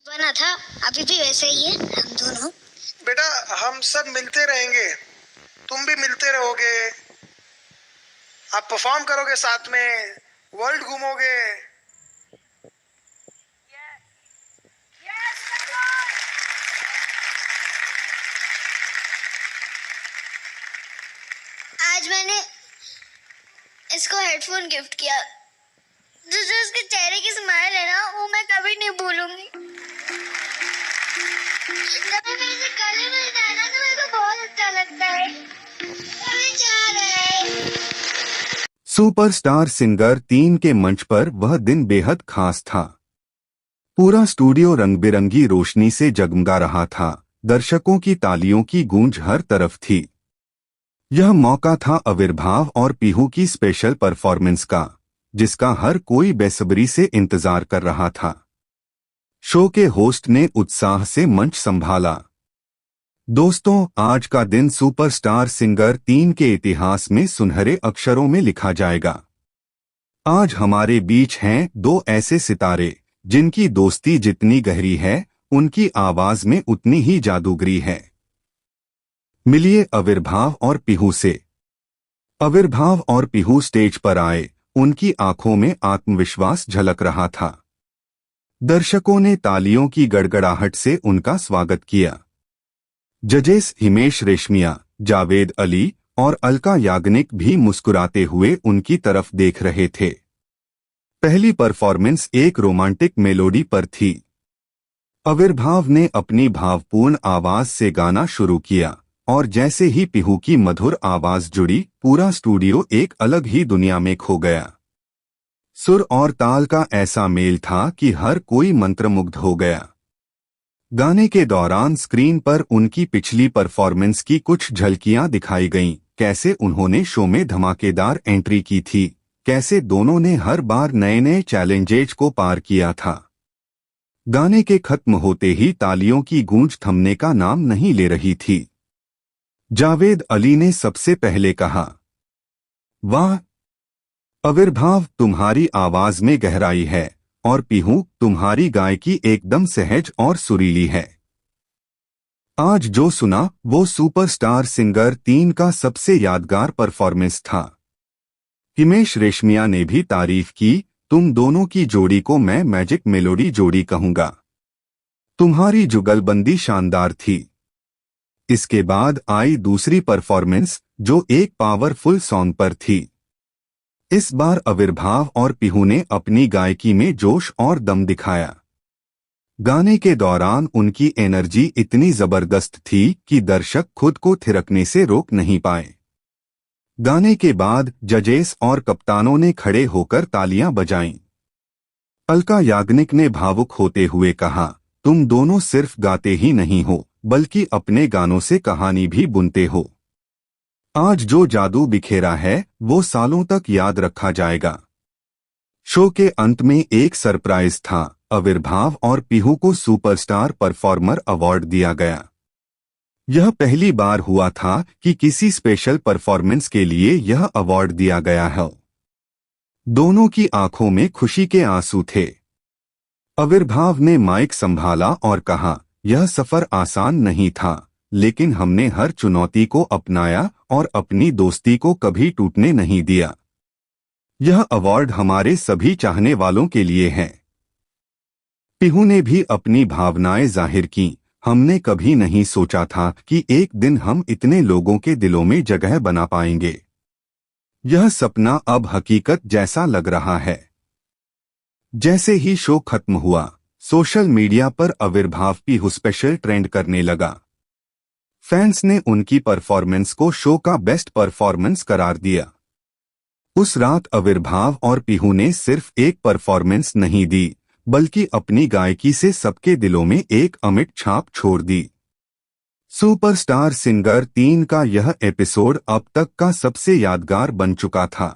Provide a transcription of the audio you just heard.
बना था अभी भी वैसे ही है हम दोनों। बेटा हम सब मिलते रहेंगे, तुम भी मिलते रहोगे, आप परफॉर्म करोगे साथ में, वर्ल्ड घूमोगे। आज मैंने इसको हेडफोन गिफ्ट किया, जो उसके चेहरे की स्माइल है ना, वो मैं कभी नहीं भूलूंगी। जब मैं इसे गले मिलता है ना तो मेरे को बहुत अच्छा लगता है। अभी जा रहे हैं। सुपरस्टार सिंगर 3 के मंच पर वह दिन बेहद खास था। पूरा स्टूडियो रंग बिरंगी रोशनी से जगमगा रहा था। दर्शकों की तालियों की गूंज हर तरफ थी। यह मौका था आविर्भाव और पीहू की स्पेशल परफॉर्मेंस का, जिसका हर कोई बेसब्री से इंतजार कर रहा था। शो के होस्ट ने उत्साह से मंच संभाला। दोस्तों, आज का दिन सुपरस्टार सिंगर 3 के इतिहास में सुनहरे अक्षरों में लिखा जाएगा। आज हमारे बीच हैं दो ऐसे सितारे जिनकी दोस्ती जितनी गहरी है, उनकी आवाज में उतनी ही जादूगरी है। मिलिए आविर्भाव और पीहू से। आविर्भाव और पीहू स्टेज पर आए। उनकी आंखों में आत्मविश्वास झलक रहा था। दर्शकों ने तालियों की गड़गड़ाहट से उनका स्वागत किया। जजेस हिमेश रेशमिया, जावेद अली और अलका याग्निक भी मुस्कुराते हुए उनकी तरफ देख रहे थे। पहली परफॉर्मेंस एक रोमांटिक मेलोडी पर थी। आविर्भाव ने अपनी भावपूर्ण आवाज से गाना शुरू किया और जैसे ही पीहू की मधुर आवाज जुड़ी, पूरा स्टूडियो एक अलग ही दुनिया में खो गया। सुर और ताल का ऐसा मेल था कि हर कोई मंत्रमुग्ध हो गया। गाने के दौरान स्क्रीन पर उनकी पिछली परफॉर्मेंस की कुछ झलकियां दिखाई गईं। कैसे उन्होंने शो में धमाकेदार एंट्री की थी, कैसे दोनों ने हर बार नए नए चैलेंजेज को पार किया था। गाने के खत्म होते ही तालियों की गूंज थमने का नाम नहीं ले रही थी। जावेद अली ने सबसे पहले कहा, वाह आविर्भाव, तुम्हारी आवाज में गहराई है, और पीहू, तुम्हारी गायकी एकदम सहज और सुरीली है। आज जो सुना वो सुपरस्टार सिंगर 3 का सबसे यादगार परफॉर्मेंस था। हिमेश रेशमिया ने भी तारीफ की। तुम दोनों की जोड़ी को मैं मैजिक मेलोडी जोड़ी कहूंगा। तुम्हारी जुगलबंदी शानदार थी। इसके बाद आई दूसरी परफॉर्मेंस, जो एक पावरफुल सॉन्ग पर थी। इस बार आविर्भाव और पीहू ने अपनी गायकी में जोश और दम दिखाया। गाने के दौरान उनकी एनर्जी इतनी जबरदस्त थी कि दर्शक खुद को थिरकने से रोक नहीं पाए। गाने के बाद जजेस और कप्तानों ने खड़े होकर तालियां बजाईं। अलका याग्निक ने भावुक होते हुए कहा, तुम दोनों सिर्फ गाते ही नहीं हो, बल्कि अपने गानों से कहानी भी बुनते हो। आज जो जादू बिखेरा है, वो सालों तक याद रखा जाएगा। शो के अंत में एक सरप्राइज था। आविर्भाव और पीहू को सुपरस्टार परफॉर्मर अवार्ड दिया गया। यह पहली बार हुआ था कि किसी स्पेशल परफॉर्मेंस के लिए यह अवार्ड दिया गया है। दोनों की आंखों में खुशी के आंसू थे। आविर्भाव ने माइक संभाला और कहा, यह सफर आसान नहीं था, लेकिन हमने हर चुनौती को अपनाया और अपनी दोस्ती को कभी टूटने नहीं दिया। यह अवार्ड हमारे सभी चाहने वालों के लिए है। पीहू ने भी अपनी भावनाएं जाहिर की। हमने कभी नहीं सोचा था कि एक दिन हम इतने लोगों के दिलों में जगह बना पाएंगे। यह सपना अब हकीकत जैसा लग रहा है। जैसे ही शो खत्म हुआ, सोशल मीडिया पर आविर्भाव पीहू स्पेशल ट्रेंड करने लगा। फैंस ने उनकी परफॉर्मेंस को शो का बेस्ट परफॉर्मेंस करार दिया। उस रात आविर्भाव और पीहू ने सिर्फ एक परफॉर्मेंस नहीं दी, बल्कि अपनी गायकी से सबके दिलों में एक अमिट छाप छोड़ दी। सुपरस्टार सिंगर 3 का यह एपिसोड अब तक का सबसे यादगार बन चुका था।